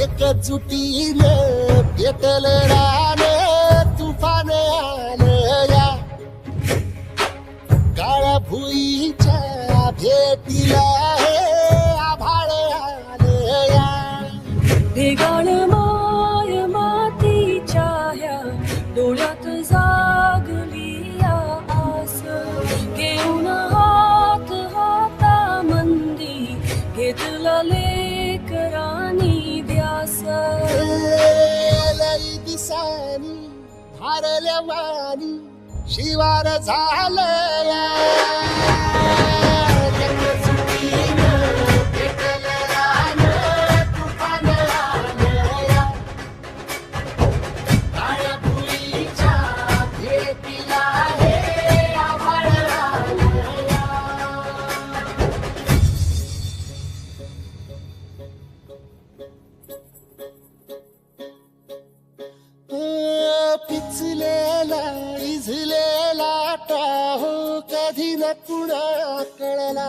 एकजुटीने पेटल रान तुफान आलं या काळ्या भुईच्या भेटीला हे आभाळ आलं या ढेगाण माय मातीच्या ह्या डोळ्यात जागली या आस घेऊन हात हातामंदी घेतला लेकरानी ध्यास लई दिसानी भारल्या वाणी शिवार झालं या एकजुटीनं पेटल रान तुफान आलं या काळ्या भुईच्या भेटीला हे आभाळ आलं या पिचलेला इझलेला टाहो कधी न कुणा कळला